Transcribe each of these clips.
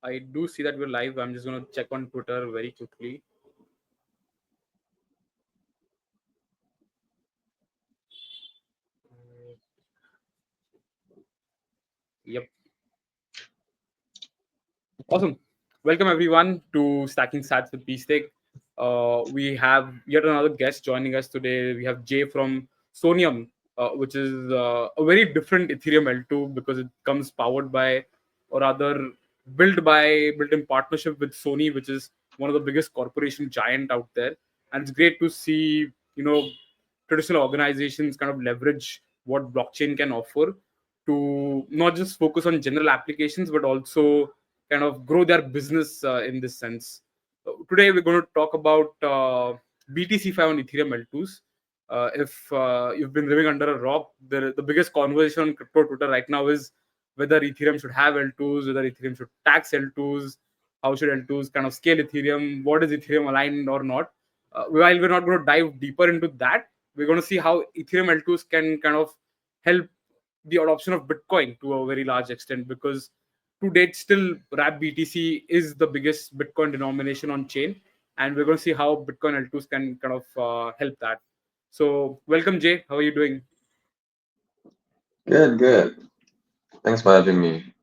I do see that we're live. I'm just going to check on Twitter very quickly. Yep. Awesome. Welcome everyone to Stacking Sats with pSTAKE. We have yet another guest joining us today. We have Jay from Soneium, which is a very different Ethereum L2 because it comes powered by, or rather built in partnership with Sony, which is one of the biggest corporation giant out there. And it's great to see, traditional organizations kind of leverage what blockchain can offer to not just focus on general applications, but also kind of grow their business in this sense. Today, we're going to talk about BTCFi on Ethereum L2s. If you've been living under a rock, the biggest conversation on crypto Twitter right now is whether Ethereum should have L2s, whether Ethereum should tax L2s, how should L2s kind of scale Ethereum, what is Ethereum aligned or not. While we're not going to dive deeper into that, we're going to see how Ethereum L2s can kind of help the adoption of Bitcoin to a very large extent, because to date still wrap BTC is the biggest Bitcoin denomination on chain, and we're going to see how Bitcoin L2s can kind of help that. So welcome, Jay. How are you doing? Good. Thanks for having me.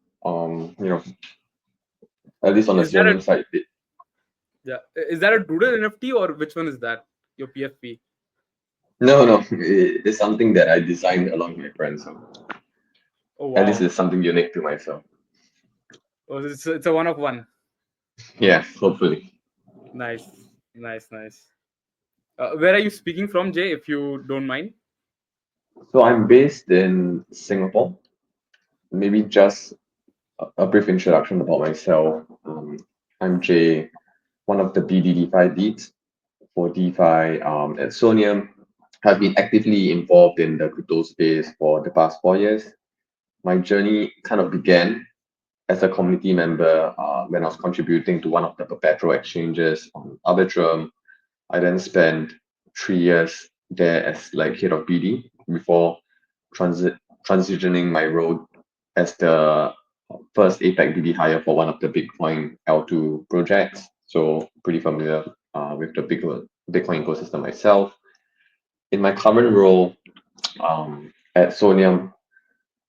At least on the Is that a Soneium side. yeah? Is that a Doodle NFT or which one is that? Your PFP? No, it's something that I designed along with my friends. So Oh at least wow! it's something unique to myself. Oh, it's a one of one. Yeah, hopefully. Nice, nice. Where are you speaking from, Jay? If you don't mind. So I'm based in Singapore. Maybe just a brief introduction about myself. I'm Jay, one of the BD leads for DeFi at Soneium. Have been actively involved in the crypto space for the past 4 years. My journey kind of began as a community member when I was contributing to one of the perpetual exchanges on Arbitrum. I then spent 3 years there as like head of BD before transitioning my role as the first APEC BD hire for one of the Bitcoin L2 projects. So pretty familiar with the Bitcoin ecosystem myself. In my current role at Soneium,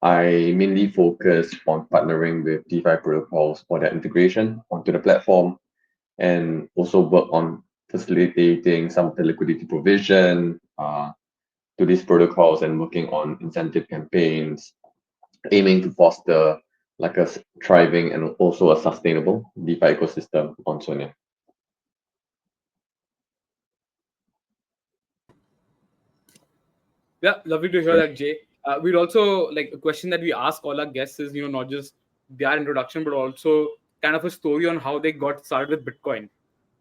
I mainly focus on partnering with DeFi protocols for their integration onto the platform, and also work on facilitating some of the liquidity provision to these protocols, and working on incentive campaigns aiming to foster like a thriving and also a sustainable DeFi ecosystem on Sonia. Yeah, lovely to hear that, Jay. We'd also like a question that we ask all our guests is, not just their introduction, but also kind of a story on how they got started with Bitcoin.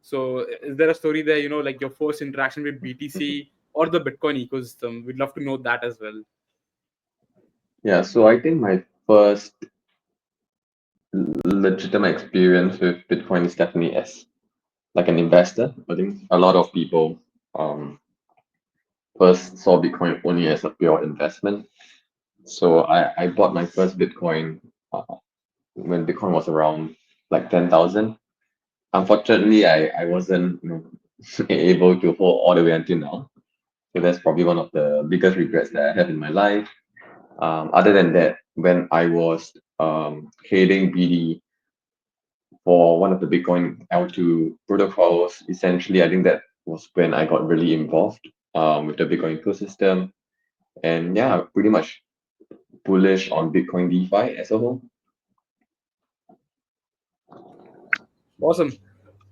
So, is there a story there, like your first interaction with BTC or the Bitcoin ecosystem? We'd love to know that as well. Yeah, so I think my first legitimate experience with Bitcoin is definitely as like an investor. I think a lot of people um, first saw Bitcoin only as a pure investment. So I bought my first Bitcoin when Bitcoin was around like 10,000. Unfortunately, I wasn't able to hold all the way until now. So that's probably one of the biggest regrets that I have in my life. Other than that, when I was heading BD for one of the Bitcoin L2 protocols, essentially, I think that was when I got really involved with the Bitcoin ecosystem. And yeah, pretty much bullish on Bitcoin DeFi as a whole. Awesome.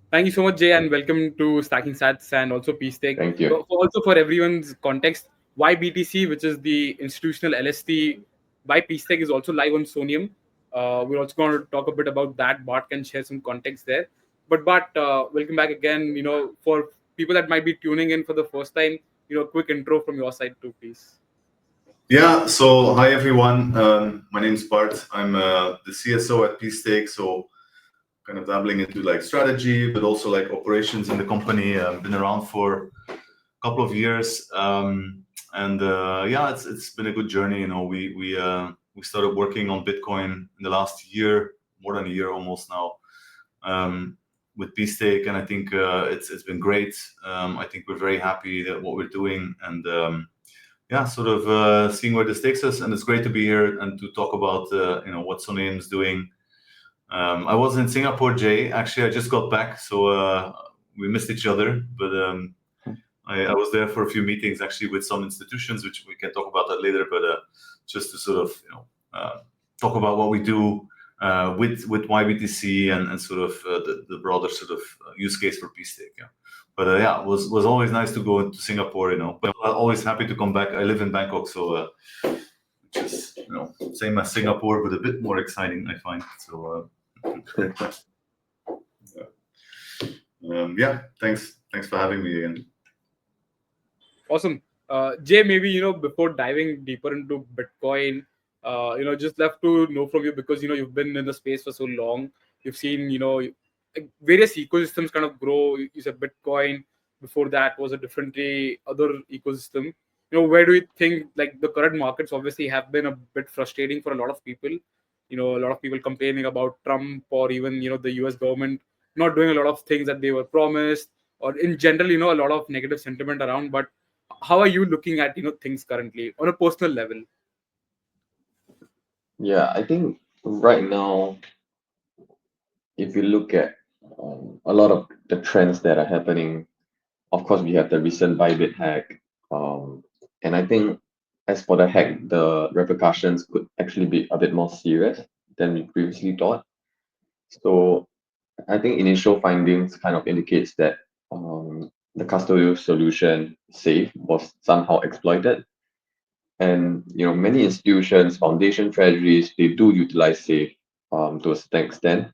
Thank you so much, Jay, and welcome to Stacking Sats and also pSTAKE. Thank you. Also for everyone's context, why BTC, which is the institutional LST by pSTAKE, is also live on Soneium. We're also going to talk a bit about that. Bart can share some context there. But Bart, welcome back again. For people that might be tuning in for the first time, quick intro from your side too, please. Yeah, so hi everyone. My name is Bart. I'm the CSO at pSTAKE, so kind of dabbling into like strategy, but also like operations in the company. I've been around for a couple of years, and yeah, it's been a good journey. We started working on Bitcoin in the last year, more than a year almost now, with pSTAKE, and I think it's been great. I think we're very happy that what we're doing, and yeah, sort of seeing where this takes us. And it's great to be here and to talk about what Soneium is doing. I was in Singapore, Jay. Actually, I just got back, so we missed each other. But I was there for a few meetings actually with some institutions, which we can talk about that later. But just to sort of talk about what we do with YBTC and sort of the broader sort of use case for pSTAKE. Yeah. But yeah, it was always nice to go to Singapore. But I'm always happy to come back. I live in Bangkok, so which is same as Singapore, but a bit more exciting, I find. So yeah, thanks for having me again. Awesome. Jay, maybe before diving deeper into Bitcoin, just left to know from you, because you've been in the space for so long. You've seen various ecosystems kind of grow. You said Bitcoin. Before that was a differently other ecosystem. Where do you think, like, the current markets obviously have been a bit frustrating for a lot of people? A lot of people complaining about Trump, or even the US government not doing a lot of things that they were promised, or in general a lot of negative sentiment around. But how are you looking at things currently on a personal level? Yeah, I think right now, if you look at a lot of the trends that are happening, of course, we have the recent Bybit hack. And I think as for the hack, the repercussions could actually be a bit more serious than we previously thought. So I think initial findings kind of indicates that the custodial solution Safe was somehow exploited. And many institutions, foundation treasuries, they do utilize Safe to a certain extent.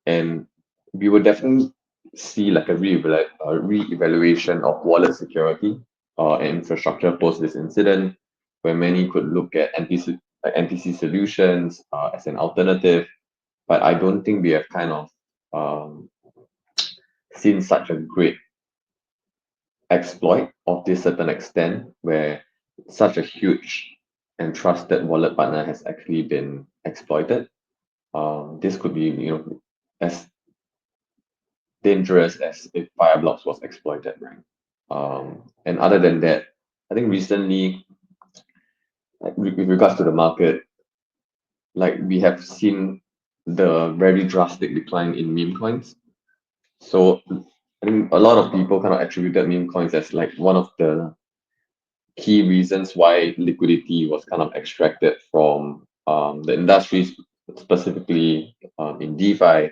And we will definitely see like a re-evaluation of wallet security and infrastructure post this incident, where many could look at NTC solutions as an alternative. But I don't think we have kind of um, seen such a great exploit of this certain extent, where such a huge and trusted wallet partner has actually been exploited. This could be, as dangerous as if Fireblocks was exploited, right? And other than that, I think recently, like, with regards to the market, like we have seen the very drastic decline in meme coins. So I think a lot of people kind of attributed meme coins as like one of the key reasons why liquidity was kind of extracted from the industries, specifically in DeFi.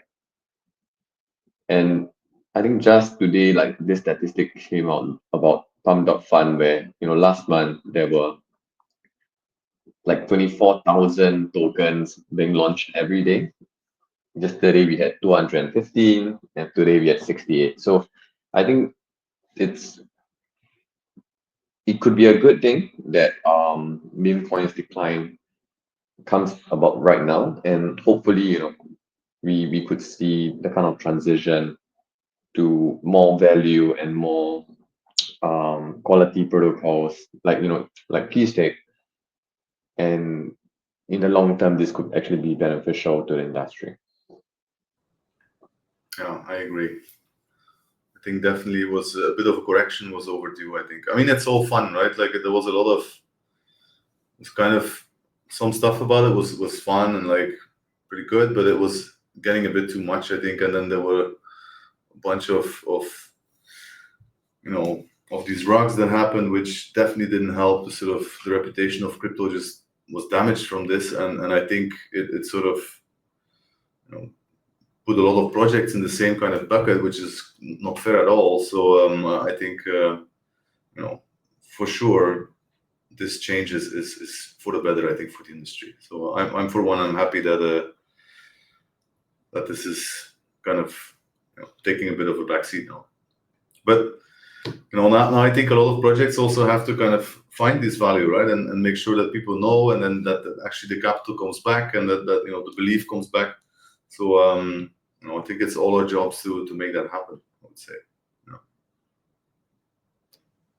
And I think just today, like this statistic came out about Pump.Fund, where last month there were like 24,000 tokens being launched every day. Yesterday we had 215, and today we had 68. So I think it could be a good thing that meme coins decline comes about right now, and hopefully we could see the kind of transition to more value and more quality protocols like pSTAKE, and in the long term this could actually be beneficial to the industry. Yeah, I agree. I think definitely was a bit of a correction was overdue. I think. I mean, it's all fun, right? Like there was a lot of, it's kind of some stuff about it was fun and like pretty good, but it was getting a bit too much, I think. And then there were a bunch of these rugs that happened, which definitely didn't help. The sort of the reputation of crypto just was damaged from this, and I think it sort of put a lot of projects in the same kind of bucket, which is not fair at all. So I think for sure this change is for the better, I think, for the industry. So I'm for one, I'm happy that that this is kind of taking a bit of a backseat now. But now I think a lot of projects also have to kind of find this value, right, and make sure that people know, and then that actually the capital comes back, and that the belief comes back. So I think it's all our jobs to make that happen, I would say.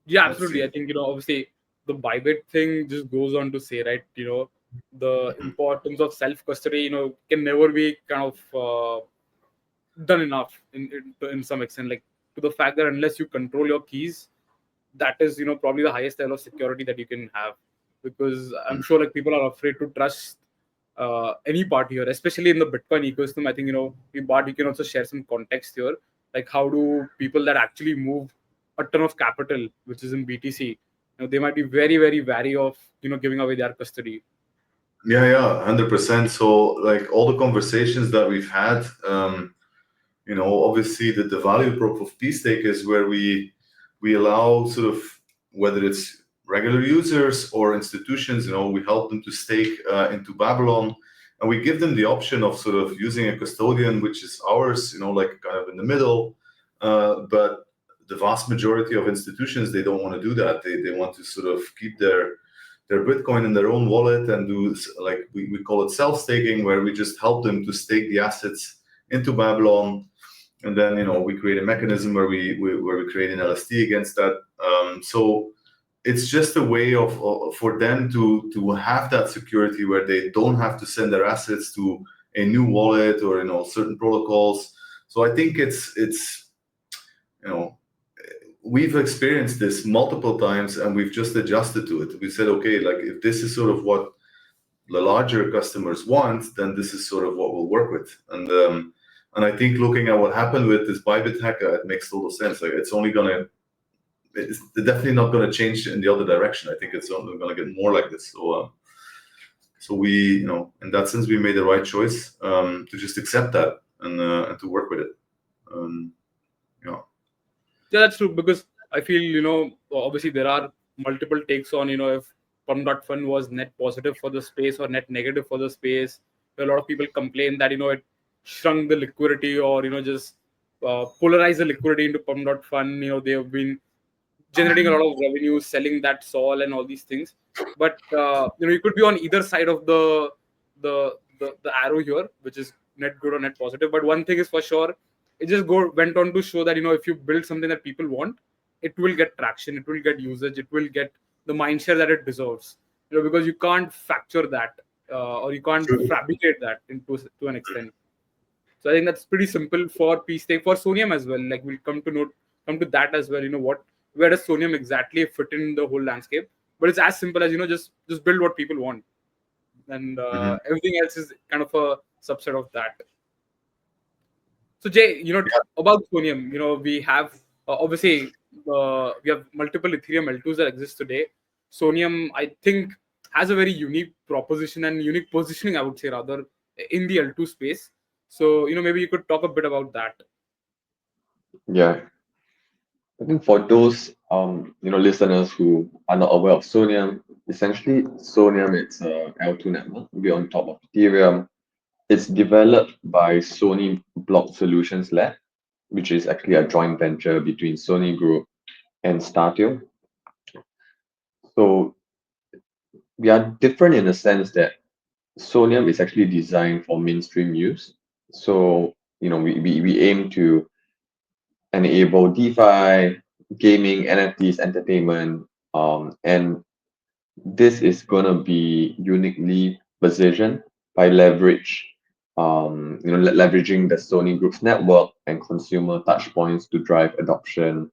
Yeah, absolutely. I think obviously the Bybit thing just goes on to say, right, the importance of self custody can never be kind of done enough in some extent, like to the fact that unless you control your keys, that is probably the highest level of security that you can have, because I'm sure like people are afraid to trust any part here, especially in the Bitcoin ecosystem. I think Bart, you can also share some context here, like how do people that actually move a ton of capital, which is in BTC, they might be very very wary of giving away their custody. Yeah, 100%. So like all the conversations that we've had, obviously the value prop of pSTAKE is where we allow sort of, whether it's regular users or institutions, we help them to stake into Babylon, and we give them the option of sort of using a custodian, which is ours, like kind of in the middle. But the vast majority of institutions, they don't want to do that. They want to sort of keep their Bitcoin in their own wallet and do, like we call it self-staking, where we just help them to stake the assets into Babylon. And then we create a mechanism where we create an LST against that. So it's just a way of for them to have that security where they don't have to send their assets to a new wallet or certain protocols. So I think it's we've experienced this multiple times and we've just adjusted to it. We said, okay, like if this is sort of what the larger customers want, then this is sort of what we'll work with. And I think looking at what happened with this Bybit hack, it makes total sense. Like it's definitely not gonna change in the other direction. I think it's only gonna get more like this. So we, in that sense, we made the right choice to just accept that and to work with it. Yeah, that's true, because I feel obviously there are multiple takes on if Pum.Fun was net positive for the space or net negative for the space. A lot of people complain that it shrunk the liquidity or just polarized the liquidity into Pum.Fun. They have been generating a lot of revenue selling that sol and all these things, but you could be on either side of the arrow here, which is net good or net positive. But one thing is for sure, it just went on to show that if you build something that people want, it will get traction, it will get usage, it will get the mindshare that it deserves, because you can't factor that or you can't fabricate that to an extent. So I think that's pretty simple for pSTAKE, for Soneium as well. Like we'll come to that as well. Where does Soneium exactly fit in the whole landscape? But it's as simple as just build what people want, and everything else is kind of a subset of that. So Jay, about Soneium, we have obviously we have multiple Ethereum L2s that exist today. Soneium, I think, has a very unique proposition and unique positioning, I would say, rather, in the L2 space. So maybe you could talk a bit about that. Yeah, I think for those listeners who are not aware of Soneium, essentially Soneium, it's a L2 network built on top of Ethereum. It's developed by Sony Block Solutions Lab, which is actually a joint venture between Sony Group and Startale. So we are different in the sense that Soneium is actually designed for mainstream use. So we aim to enable DeFi, gaming, NFTs, entertainment, and this is gonna be uniquely positioned by leveraging the Sony Group's network and consumer touchpoints to drive adoption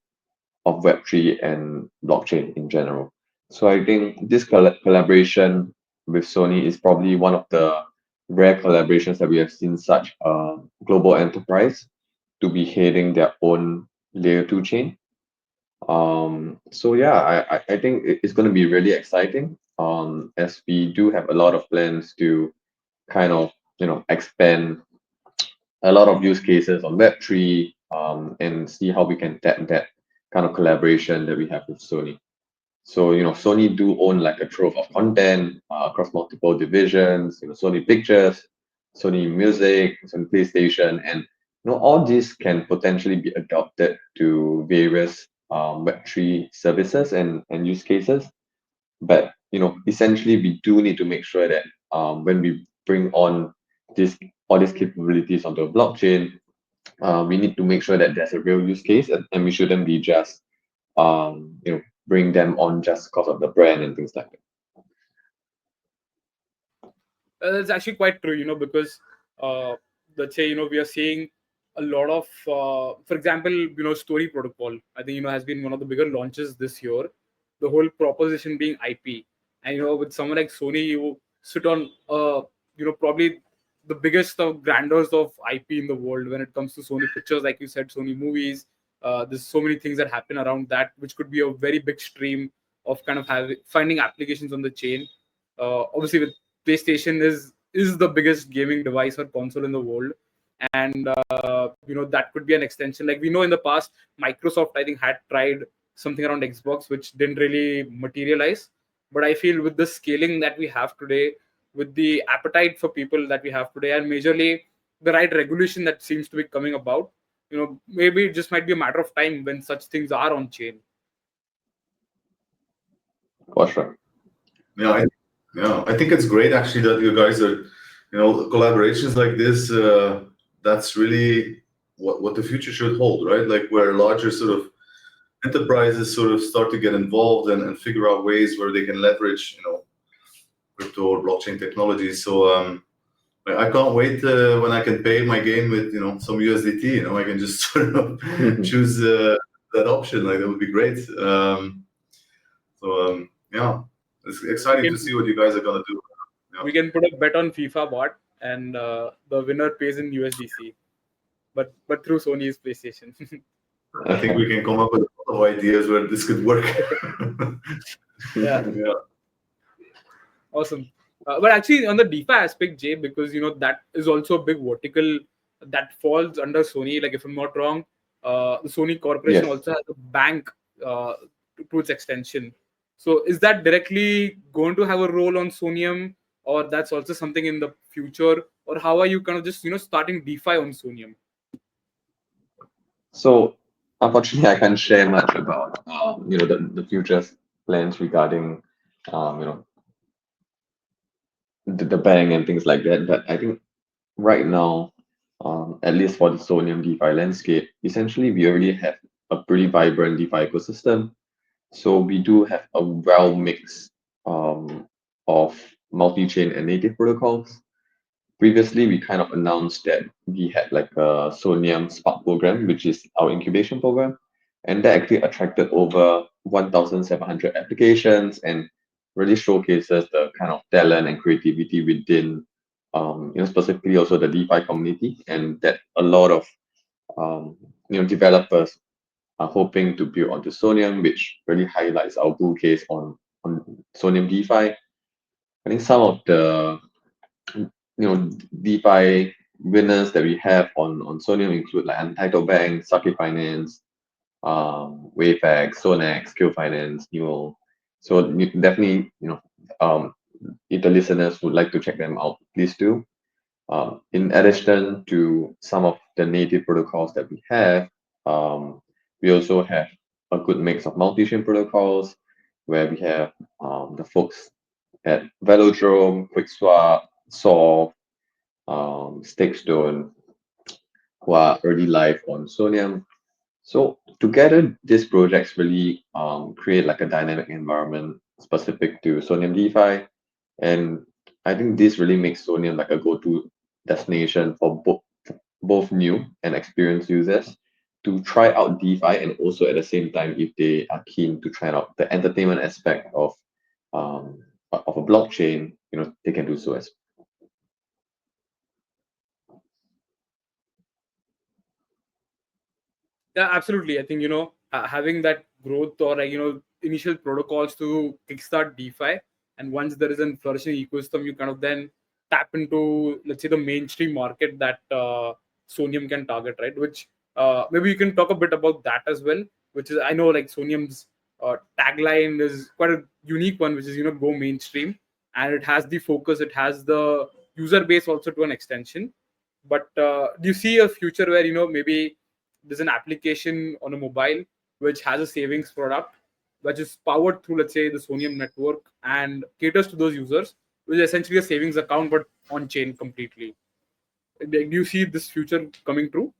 of Web3 and blockchain in general. So I think this collaboration with Sony is probably one of the rare collaborations that we have seen such a global enterprise to be heading their own layer 2 chain. So yeah, I think it's going to be really exciting, as we do have a lot of plans to kind of expand a lot of use cases on Web3, and see how we can tap that kind of collaboration that we have with Sony. So Sony do own like a trove of content across multiple divisions. Sony Pictures, Sony Music, Sony PlayStation, and all these can potentially be adopted to various Web3 services and use cases. But essentially, we do need to make sure that when we bring on all these capabilities onto a blockchain, we need to make sure that there's a real use case, and we shouldn't be just bring them on just because of the brand and things like that. That's actually quite true, because let's say we are seeing a lot of, for example, Story Protocol. I think has been one of the bigger launches this year. The whole proposition being IP, and with someone like Sony, you sit on, probably the biggest of grandeurs of IP in the world when it comes to Sony Pictures, like you said, Sony movies. There's so many things that happen around that, which could be a very big stream of kind of finding applications on the chain. Obviously, with PlayStation is the biggest gaming device or console in the world, and that could be an extension. Like we know in the past, Microsoft I think had tried something around Xbox, which didn't really materialize. But I feel with the scaling that we have today, with the appetite for people that we have today, and majorly the right regulation that seems to be coming about, maybe it just might be a matter of time when such things are on chain. For sure. I think it's great actually that you guys are, collaborations like this. That's really what the future should hold, right? Like where larger sort of enterprises sort of start to get involved and figure out ways where they can leverage, crypto or blockchain technology. So I can't wait when I can pay my game with some USDT. I can just sort of choose that option. Like that would be great. Yeah, it's exciting to see what you guys are gonna do. Yeah. We can put a bet on FIFA bot, and the winner pays in USDC, but through Sony's PlayStation. I think we can come up with a lot of ideas where this could work. Yeah. Yeah. Awesome. But actually, on the DeFi aspect, Jay, because that is also a big vertical that falls under Sony. Like if I'm not wrong, the Sony Corporation Yes. also has a bank to its extension. So is that directly going to have a role on Soneium, or that's also something in the future, or how are you kind of just starting DeFi on Soneium? So unfortunately, I can't share much about the future plans regarding the bank and things like that. But I think right now, at least for the Soneium DeFi landscape, essentially we already have a pretty vibrant DeFi ecosystem. So we do have a well mix of multi-chain and native protocols. Previously, we kind of announced that we had like a Soneium Spark program, which is our incubation program, and that actually attracted over 1,700 applications and really showcases the kind of talent and creativity within, specifically also the DeFi community, and that a lot of developers are hoping to build onto Soneium, which really highlights our bull case on Soneium DeFi. I think some of the DeFi winners that we have on Soneium include like Untitled Bank, Saki Finance, Wayfax, Sonex, Q Finance, Newell. So definitely, if the listeners would like to check them out, please do. In addition to some of the native protocols that we have, we also have a good mix of multi-chain protocols where we have the folks at Velodrome, QuickSwap, Solve, Stakestone, who are already live on Soneium. So together, these projects really create like a dynamic environment specific to Soneium DeFi, and I think this really makes Soneium like a go-to destination for both new and experienced users to try out DeFi, and also at the same time, if they are keen to try out the entertainment aspect of a blockchain, they can do so as well. Yeah, absolutely. I think having that growth or like initial protocols to kickstart DeFi, and once there is a flourishing ecosystem, you kind of then tap into, let's say, the mainstream market that Soneium can target, right? Which maybe you can talk a bit about that as well. Which is, I know like Soneium's tagline is quite a unique one, which is go mainstream, and it has the focus, it has the user base also to an extension. But do you see a future where maybe there's an application on a mobile which has a savings product which is powered through, let's say, the Soneium network and caters to those users, which is essentially a savings account but on chain completely? Do you see this future coming true?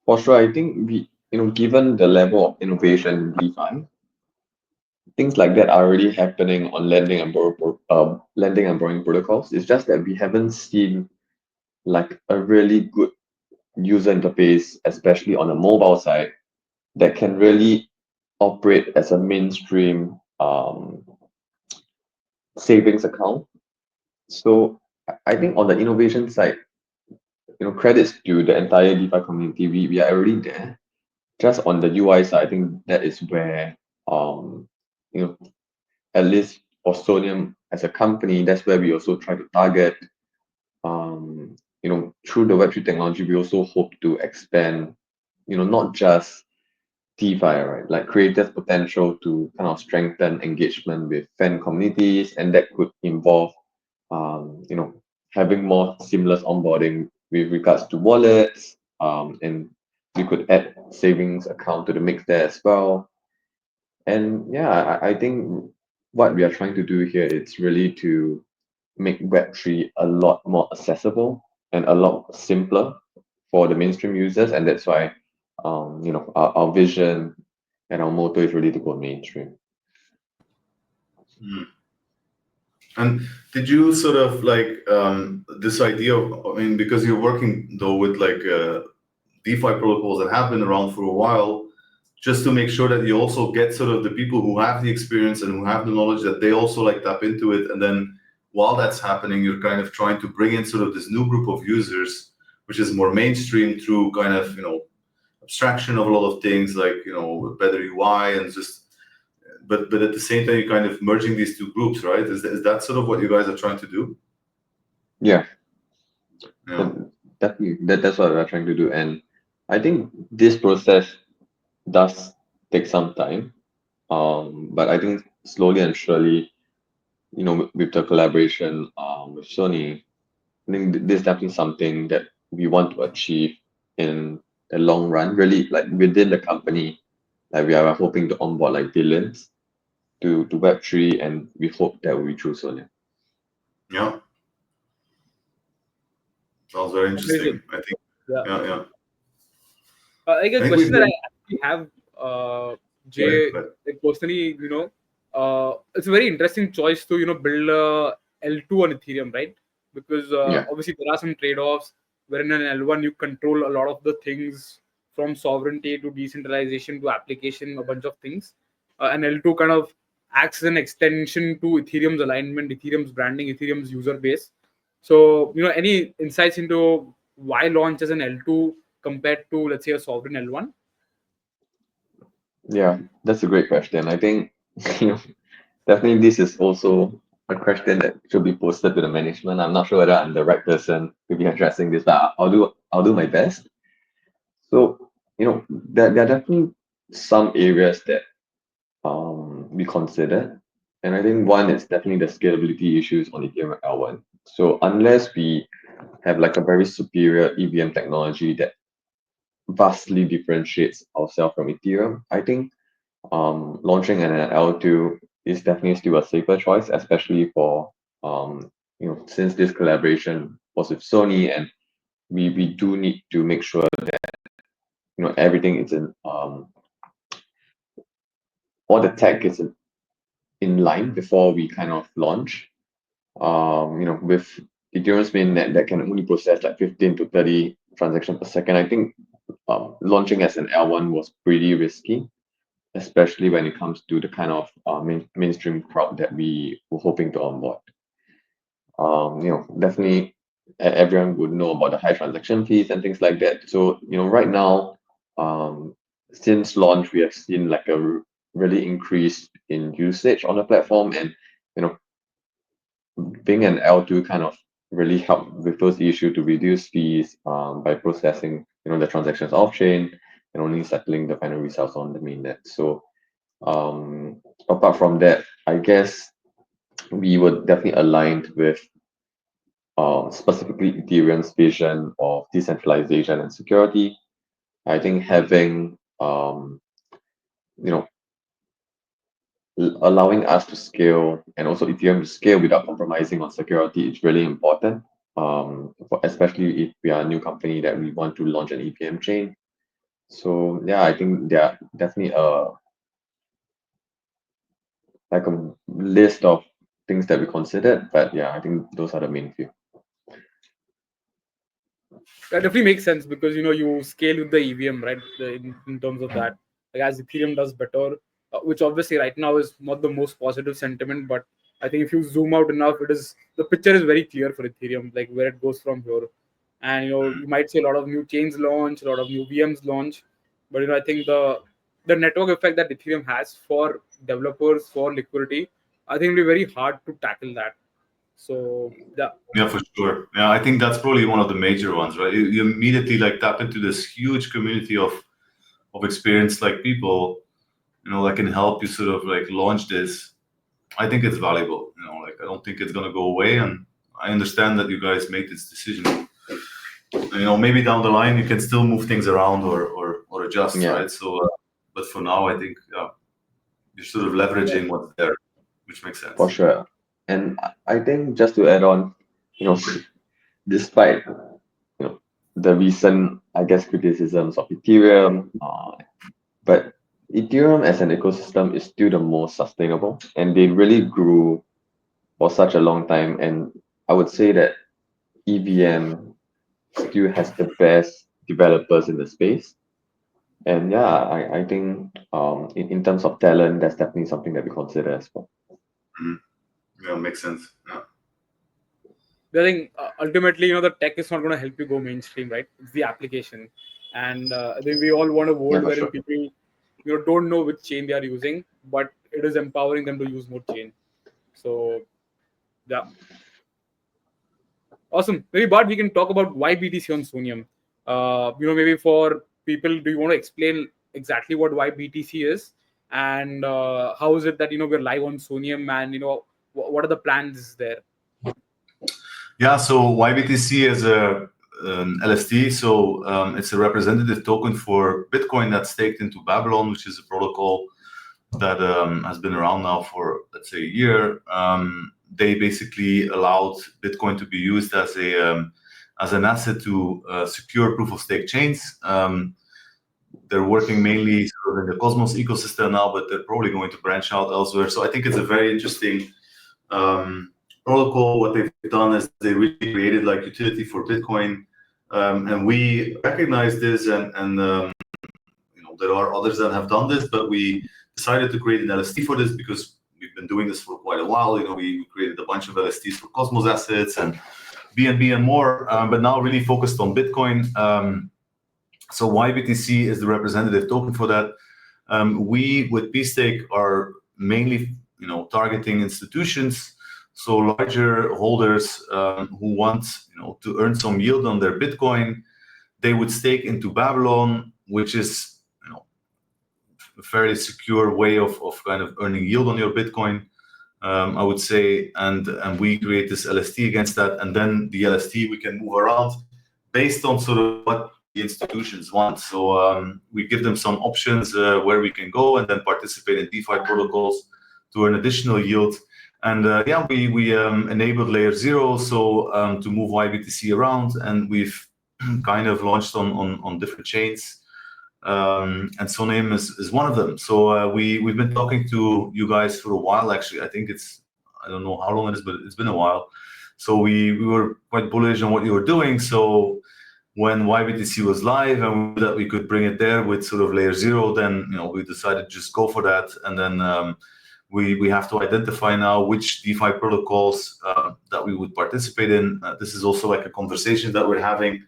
For sure, I think given the level of innovation in DeFi, things like that are already happening on lending and borrowing protocols. It's just that we haven't seen like a really good user interface, especially on the mobile side, that can really operate as a mainstream savings account. So I think on the innovation side, credits to the entire DeFi community, we are already there. Just on the UI side, I think that is where, um, you know, at least for Soneium as a company, that's where we also try to target. Through the Web3 technology, we also hope to expand, not just DeFi, right? Like creators' potential to kind of strengthen engagement with fan communities, and that could involve, um, you know, having more seamless onboarding with regards to wallets, and we could add savings account to the mix there as well. And yeah, I think what we are trying to do here is really to make Web3 a lot more accessible and a lot simpler for the mainstream users, and that's why our vision and our motto is really to go mainstream. And did you sort of like this idea of, I mean, because you're working though with like DeFi protocols that have been around for a while, just to make sure that you also get sort of the people who have the experience and who have the knowledge, that they also like tap into it. And then while that's happening, you're kind of trying to bring in sort of this new group of users, which is more mainstream through kind of, abstraction of a lot of things like, better UI and just, but at the same time, you're kind of merging these two groups, right? Is that sort of what you guys are trying to do? Yeah, Yeah. that's what we're trying to do. And I think this process does take some time. But I think slowly and surely, with the collaboration with Sony, I think this is definitely something that we want to achieve in the long run. Really, like within the company, like we are hoping to onboard like billions to Web3, and we hope that will be true soon. Yeah. Sounds very interesting. Amazing. I think. Yeah. Yeah. Like I a think question we've that I been. actually have, Right, Jay, right. like personally, it's a very interesting choice to build a L2 on Ethereum, right? Because Yeah. obviously there are some trade-offs. Wherein an L1 you control a lot of the things from sovereignty to decentralization to application, a bunch of things. And L2 kind of acts as an extension to Ethereum's alignment, Ethereum's branding, Ethereum's user base. So, any insights into why launch as an L2 compared to, let's say, a sovereign L1? Yeah, that's a great question. I think you know definitely this is also a question that should be posted to the management. I'm not sure whether I'm the right person to be addressing this, but I'll do my best. So, there are definitely some areas that we considered. And I think one is definitely the scalability issues on Ethereum L1. So unless we have like a very superior EVM technology that vastly differentiates ourselves from Ethereum, I think launching an L2 is definitely still a safer choice, especially for since this collaboration was with Sony, and we do need to make sure that everything is in all the tech is in line before we kind of launch. With Ethereum's mainnet that can only process like 15 to 30 transactions per second, I think launching as an L1 was pretty risky, especially when it comes to the kind of mainstream crowd that we were hoping to onboard. Definitely everyone would know about the high transaction fees and things like that. So, right now, um, since launch, we have seen like a really increase in usage on the platform, and you know, being an L2 kind of really helped with those issues to reduce fees by processing, the transactions off chain and only settling the final results on the mainnet. So apart from that, I guess we were definitely aligned with specifically Ethereum's vision of decentralization and security. I think having you know allowing us to scale and also Ethereum to scale without compromising on security is really important. Especially if we are a new company that we want to launch an EVM chain. So yeah, I think there are definitely a list of things that we considered, but yeah, I think those are the main few. That definitely makes sense because you scale with the EVM, right? In terms of that, like as Ethereum does better, which obviously right now is not the most positive sentiment, but I think if you zoom out enough, the picture is very clear for Ethereum, like where it goes from here. And you might see a lot of new chains launch, a lot of new VMs launch, but I think the network effect that Ethereum has for developers for liquidity, I think it'll be very hard to tackle that. So yeah. Yeah, for sure. Yeah, I think that's probably one of the major ones, right? You immediately like tap into this huge community of experienced like people, that can help you sort of like launch this. I think it's valuable. Like I don't think it's gonna go away, and I understand that you guys made this decision. Maybe down the line you can still move things around or adjust, Yeah. right? So, but for now, I think you're sort of leveraging what's there, which makes sense. For sure. And I think just to add on, despite the recent, I guess, criticisms of Ethereum, but Ethereum as an ecosystem is still the most sustainable, and they really grew for such a long time. And I would say that EVM still has the best developers in the space. And yeah, I think in terms of talent, that's definitely something that we consider as well. Yeah, makes sense. Yeah. I think ultimately, the tech is not going to help you go mainstream, right? It's the application, and I think we all want a world for wherein sure. people, don't know which chain they are using, but it is empowering them to use more chain. So, yeah, awesome. Maybe, Bart, we can talk about why BTC on Soneium. Maybe for people, do you want to explain exactly what why BTC is, and how is it that we're live on Soneium, and what are the plans there? Yeah, so YBTC is an LST, so it's a representative token for Bitcoin that's staked into Babylon, which is a protocol that has been around now for, let's say, a year. They basically allowed Bitcoin to be used as an asset to secure proof of stake chains. They're working mainly sort of in the Cosmos ecosystem now, but they're probably going to branch out elsewhere. So I think it's a very interesting protocol. What they've done is they really created like utility for Bitcoin, and we recognize this, and there are others that have done this, but we decided to create an LST for this because we've been doing this for quite a while. We created a bunch of LSTs for Cosmos assets and BNB and more, but now really focused on Bitcoin. So YBTC is the representative token for that. We with pSTAKE are mainly targeting institutions, so larger holders who want to earn some yield on their Bitcoin. They would stake into Babylon, which is a fairly secure way of kind of earning yield on your Bitcoin, I would say, and we create this LST against that, and then the LST we can move around based on sort of what the institutions want. So we give them some options where we can go and then participate in DeFi protocols to earn additional yield. And we enabled layer 0 so to move YBTC around, and we've kind of launched on different chains. And Soneium is one of them. So we've been talking to you guys for a while, actually. I think I don't know how long it is, but it's been a while. So we were quite bullish on what you were doing. So when YBTC was live and we knew that we could bring it there with sort of layer 0, then we decided to just go for that. And then we have to identify now which DeFi protocols that we would participate in. This is also like a conversation that we're having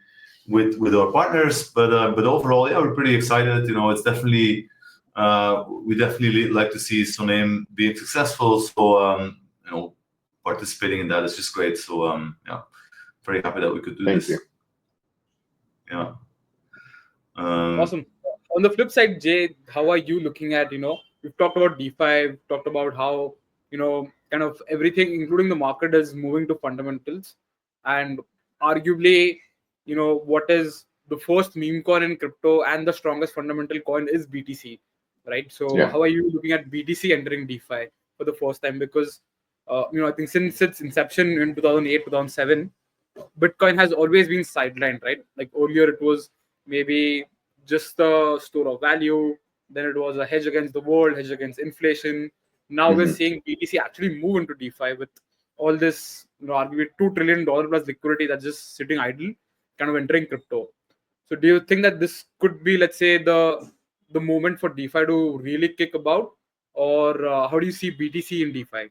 with our partners, but overall, yeah, we're pretty excited. It's definitely we definitely like to see Soneium being successful. So participating in that is just great. So yeah, very happy that we could do Thank this. you. Yeah. Awesome. On the flip side, Jay, how are you looking at, we've talked about DeFi, we've talked about how, kind of everything, including the market, is moving to fundamentals. And arguably, what is the first meme coin in crypto and the strongest fundamental coin is BTC, right? So Yeah. how are you looking at BTC entering DeFi for the first time? Because, I think since its inception in 2008, 2007, Bitcoin has always been sidelined, right? Like earlier, it was maybe just a store of value. Then it was a hedge against the world, hedge against inflation. Now we're seeing BTC actually move into DeFi with all this, arguably $2 trillion plus liquidity that's just sitting idle. kind of entering crypto. So do you think that this could be, let's say, the moment for DeFi to really kick about, or how do you see BTC in DeFi?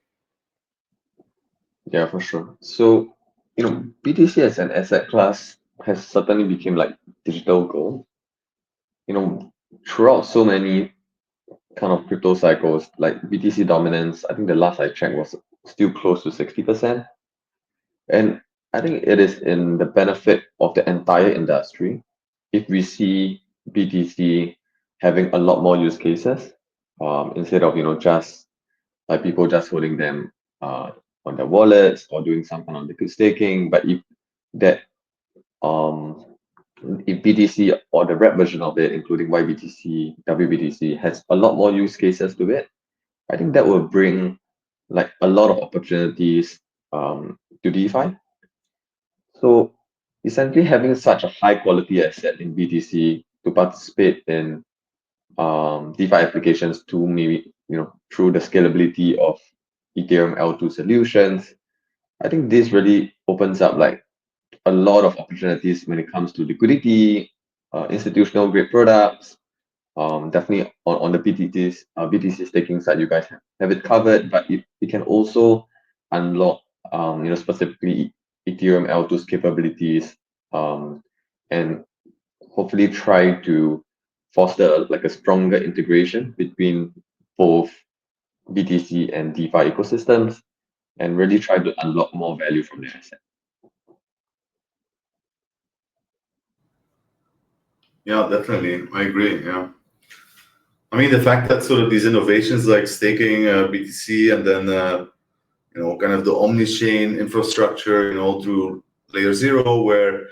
Yeah, for sure. So, BTC as an asset class has certainly become like digital gold. Throughout so many kind of crypto cycles, like BTC dominance, I think the last I checked was still close to 60%. And I think it is in the benefit of the entire industry if we see BTC having a lot more use cases, instead of, just like people just holding them on their wallets or doing some kind of liquid staking. But that um if BTC or the wrap version of it, including YBTC, WBTC, has a lot more use cases to it, I think that will bring like a lot of opportunities to DeFi. So essentially having such a high quality asset in BTC to participate in DeFi applications to maybe, through the scalability of Ethereum L2 solutions, I think this really opens up like a lot of opportunities when it comes to liquidity, institutional grade products. Definitely on the BTC staking side, you guys have it covered, but it can also unlock, specifically Ethereum L2's capabilities, and hopefully try to foster like a stronger integration between both BTC and DeFi ecosystems, and really try to unlock more value from the asset. Yeah, definitely. I agree. Yeah. I mean, the fact that sort of these innovations like staking BTC and then, kind of the omni-chain infrastructure, through layer 0, where,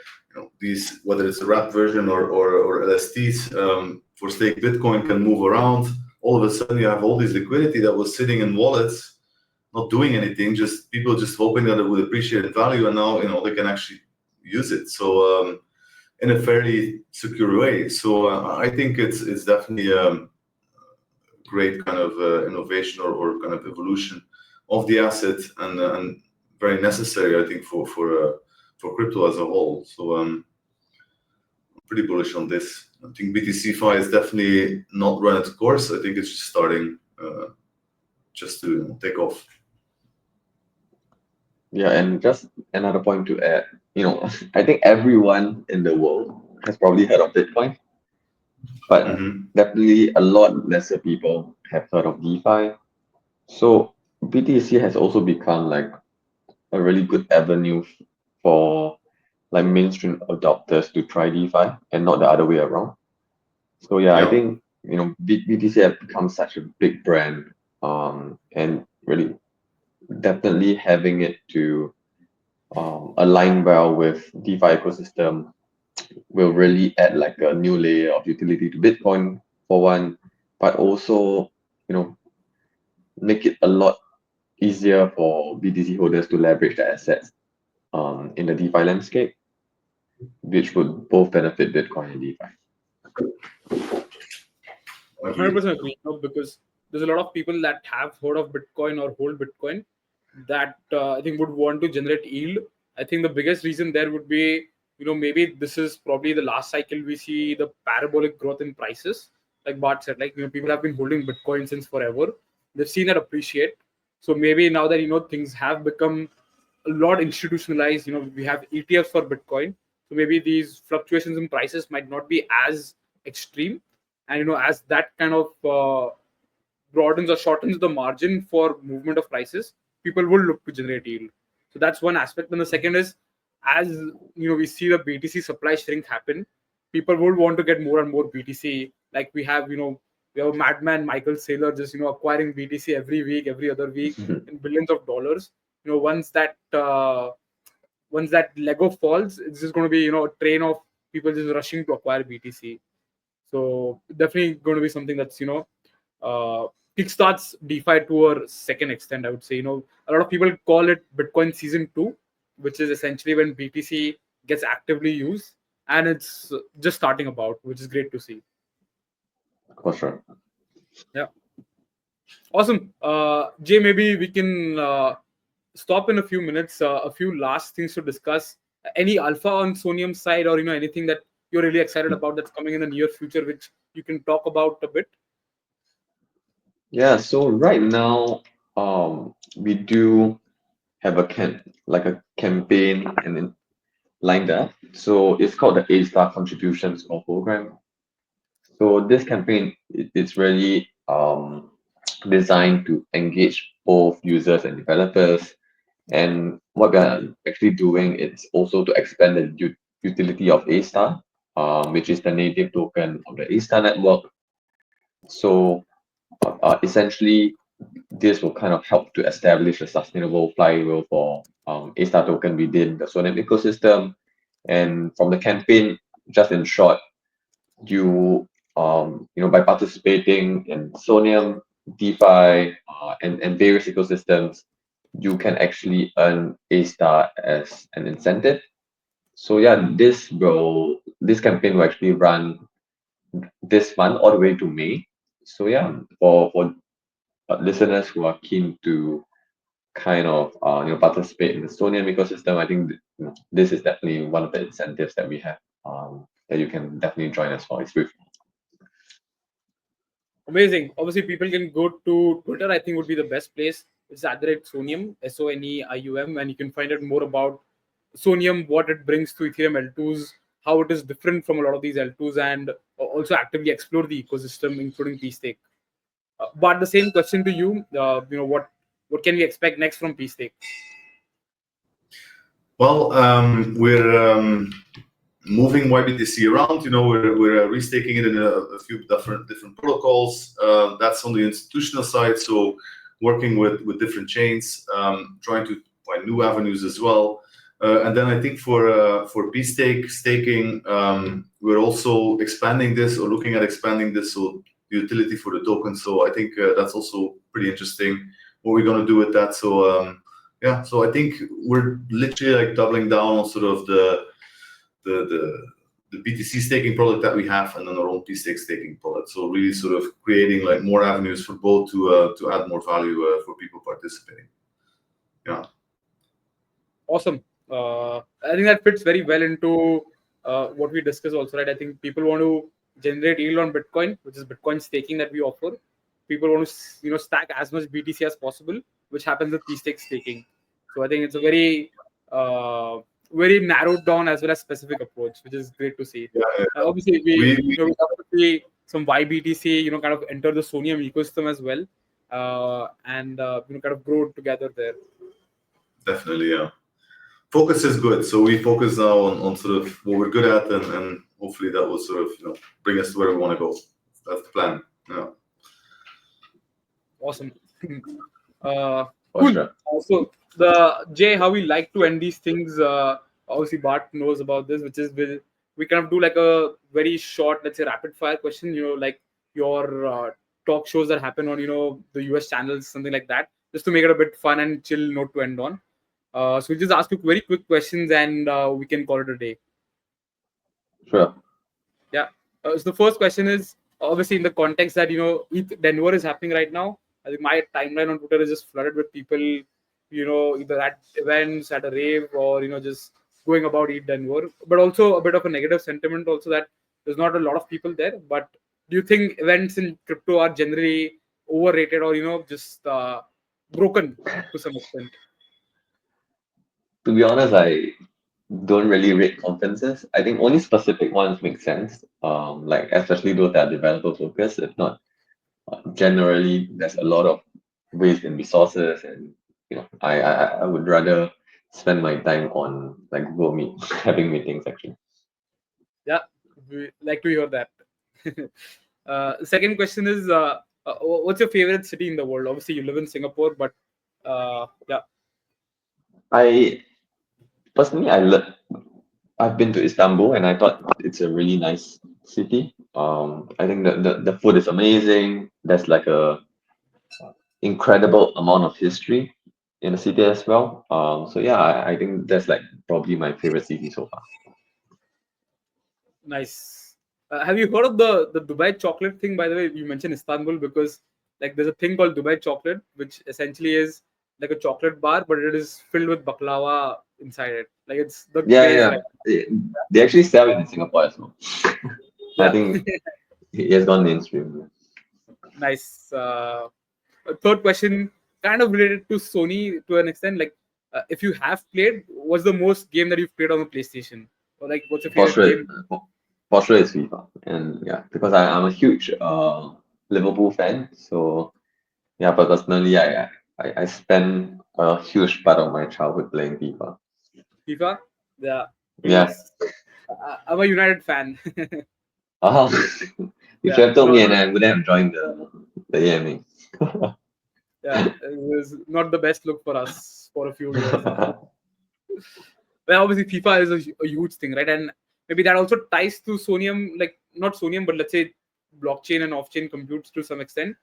these, whether it's a wrapped version or LSTs for stake Bitcoin can move around. All of a sudden, you have all this liquidity that was sitting in wallets, not doing anything, just people just hoping that it would appreciate in value, and now, they can actually use it. So in a fairly secure way. So I think it's definitely great kind of innovation or kind of evolution of the asset, and very necessary, I think, for crypto as a whole. So I'm pretty bullish on this. I think BTCFi is definitely not run its course. I think it's just starting just to take off. Yeah, and just another point to add, I think everyone in the world has probably heard of Bitcoin, but definitely a lot lesser people have heard of DeFi. So BTC has also become like a really good avenue for like mainstream adopters to try DeFi and not the other way around. So yeah, I think BTC has become such a big brand, and really definitely having it to align well with DeFi ecosystem will really add like a new layer of utility to Bitcoin for one, but also, make it a lot easier for BTC holders to leverage their assets in the DeFi landscape, which would both benefit Bitcoin and DeFi. 100% agree, because there's a lot of people that have heard of Bitcoin or hold Bitcoin that I think would want to generate yield. I think the biggest reason there would be, maybe this is probably the last cycle we see the parabolic growth in prices. Like Bart said, like, people have been holding Bitcoin since forever. They've seen that appreciate. So maybe now that, things have become a lot institutionalized, we have ETFs for Bitcoin. So maybe these fluctuations in prices might not be as extreme. And, as that kind of broadens or shortens the margin for movement of prices, people will look to generate yield. So that's one aspect. And the second is, as we see the BTC supply shrink happen, people would want to get more and more BTC. Like we have a madman Michael Saylor just acquiring BTC every week, every other week, in billions of dollars. Once that Lego falls, it's just going to be a train of people just rushing to acquire BTC. So definitely going to be something that's kickstarts DeFi to a second extent. I would say, a lot of people call it Bitcoin Season 2, which is essentially when BTC gets actively used, and it's just starting about, which is great to see. For sure. Yeah. Awesome. Jay, maybe we can stop in a few minutes. A few last things to discuss. Any alpha on Soneium side, or anything that you're really excited about that's coming in the near future, which you can talk about a bit? Yeah, so right now, we do have a campaign and then lined up. So it's called the A-Star Contributions or Program. So this campaign, it's really designed to engage both users and developers. And what we're actually doing is also to expand the utility of A-Star, which is the native token of the A-Star network. So essentially, this will kind of help to establish a sustainable flywheel for A-Star token within the Soneium ecosystem. And from the campaign, just in short, by participating in Soneium, DeFi, and various ecosystems, you can actually earn A-Star as an incentive. So yeah, this campaign will actually run this month all the way to May. So yeah, for listeners who are keen to kind of participate in the Soneium ecosystem, I think this is definitely one of the incentives that we have that you can definitely join us for. It's free. Amazing. Obviously, people can go to Twitter. I think would be the best place. It's @Soneium, Soneium, and you can find out more about Soneium, what it brings to Ethereum L2s, how it is different from a lot of these L2s, and also actively explore the ecosystem, including pSTAKE. But the same question to you, what can we expect next from pSTAKE? Well, we're moving YBTC around. We're restaking it in a few different protocols. That's on the institutional side. So working with different chains, trying to find new avenues as well. And then I think for pSTAKE staking, we're also expanding this or looking at expanding this, so utility for the token. So I think that's also pretty interesting what we're going to do with that. So yeah, so I think we're literally like doubling down on sort of the BTC staking product that we have, and then our own pSTAKE staking product. So really sort of creating like more avenues for both to add more value for people participating. Yeah. Awesome. I think that fits very well into what we discussed also, right? I think people want to generate yield on Bitcoin, which is Bitcoin staking that we offer. People want to stack as much BTC as possible, which happens with pSTAKE staking. So I think it's a very very narrowed down as well as specific approach, which is great to see. Yeah. Obviously, we have to see some YBTC, kind of enter the Soneium ecosystem as well, and kind of grow together there. Definitely, yeah. Focus is good. So we focus now on sort of what we're good at, and hopefully that will sort of bring us to where we want to go. That's the plan. Yeah. Awesome. For Cool. sure. So Jay, how we like to end these things, obviously Bart knows about this, which is we kind of do like a very short, let's say, rapid fire question, like your talk shows that happen on the US channels, something like that, just to make it a bit fun and chill note to end on. So we just ask you very quick questions, and we can call it a day. Sure. Yeah. So the first question is, obviously in the context that ETH Denver is happening right now. I think my timeline on Twitter is just flooded with people, either at events, at a rave, or just going about ETH Denver. But also a bit of a negative sentiment also that there's not a lot of people there. But do you think events in crypto are generally overrated, or just broken to some extent? To be honest, I don't really rate conferences. I think only specific ones make sense. Like especially those that are developer focused. If not, generally there's a lot of waste in resources, and I would rather spend my time on like Google Meet, having meetings actually. Yeah, we like to hear that. Second question is, what's your favorite city in the world? Obviously, you live in Singapore, but yeah. I personally I've been to Istanbul, and I thought it's a really nice city. I think the food is amazing. There's like a incredible amount of history in the city as well. So yeah, I think that's like probably my favorite city so far. Nice. Have you heard of the Dubai chocolate thing? By the way, you mentioned Istanbul because like there's a thing called Dubai chocolate, which essentially is like a chocolate bar, but it is filled with baklava inside it. Like it's the Yeah, craze yeah. right They actually sell it in Singapore as well. I now. think it has gone mainstream. Nice. A third question, kind of related to Sony to an extent. Like, if you have played, what's the most game that you've played on the PlayStation? Or like, what's your For favorite sure, game? for sure it's FIFA. And yeah, because I'm a huge Liverpool fan. So yeah, but personally, I spent a huge part of my childhood playing FIFA. FIFA. Yeah, Yeah. because I'm a United fan. Oh, you Yeah, should have told no, me and I would have joined the AMA. yeah, it was not the best look for us for a few years now. Well, obviously FIFA is a huge thing, right? And maybe that also ties to Soneium, like not Soneium, but let's say blockchain and off-chain computes to some extent.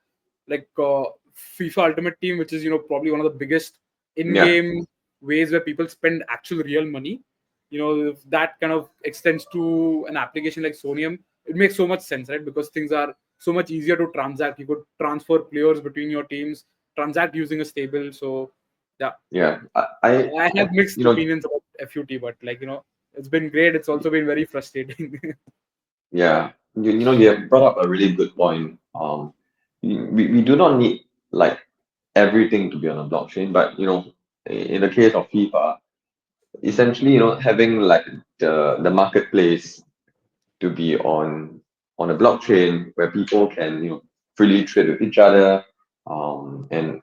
Like FIFA Ultimate Team, which is probably one of the biggest Yeah, in-game ways where people spend actual real money. If that kind of extends to an application like Soneium, it makes so much sense, right? Because things are so much easier to transact. You could transfer players between your teams, transact using a stable. So yeah, yeah. I have mixed You know, opinions about FUT, but it's been great. It's also been very frustrating. yeah. You have brought up a really good point. We do not need like everything to be on a blockchain, but in the case of FIFA, essentially, having like the marketplace to be on a blockchain where people can freely trade with each other, and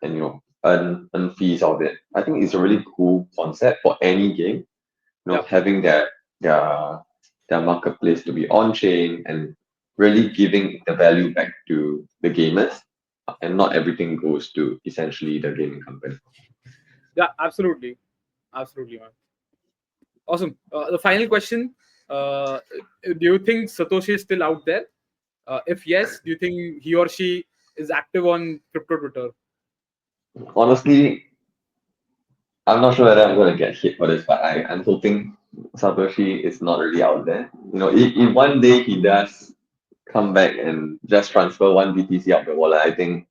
earn fees out of it. I think it's a really cool concept for any game. Yeah, Having their marketplace to be on chain and really giving the value back to the gamers, and not everything goes to essentially the gaming company. yeah, absolutely, man. Awesome. The final question: Do you think Satoshi is still out there? If yes, do you think he or she is active on crypto Twitter? Honestly, I'm not sure whether I'm going to get hit for this, but I'm hoping Satoshi is not really out there. If one day he does come back and just transfer one BTC out the wallet, I think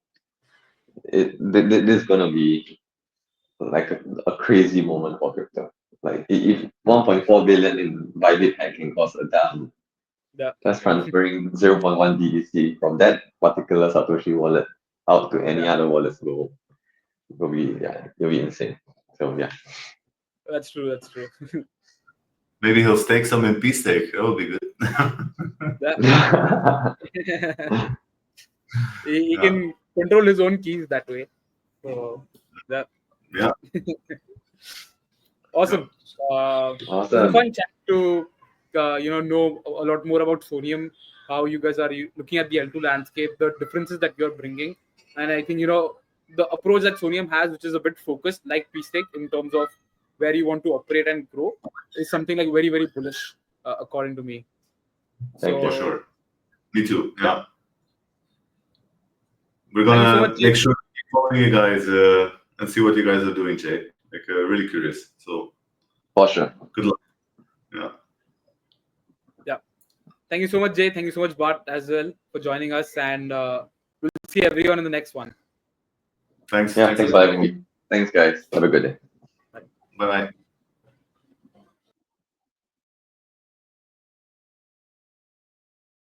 this is going to be like a crazy moment for crypto. Like if 1.4 billion in Bybit hacking costs a damn, Yeah, just transferring 0.1 BTC from that particular Satoshi wallet out to any yeah, other wallets will be, yeah, it'll be insane. So yeah. that's true. That's true. Maybe he'll stake some in pSTAKE. That would be good. Yeah. He Yeah. can control his own keys that way. So that Yeah. Yeah. awesome. It was a Awesome. fun chat to know a lot more about Soneium, how you guys are looking at the L2 landscape, the differences that you're bringing, and I think the approach that Soneium has, which is a bit focused, like pSTAKE, in terms of where you want to operate and grow, is something like very very bullish, according to me. Thank For you. So sure. Me too. yeah, Yeah. We're thank you so gonna much, Jay. make sure to keep following you guys and see what you guys are doing, Jay. Like really curious. So For sure. good luck. Yeah. Yeah, thank you so much, Jay. Thank you so much, Bart, as well, for joining us, and we'll see everyone in the next one. Thanks. Yeah, Thanks thanks for everybody. having me. Thanks, guys. Have a good day. Bye. Bye bye.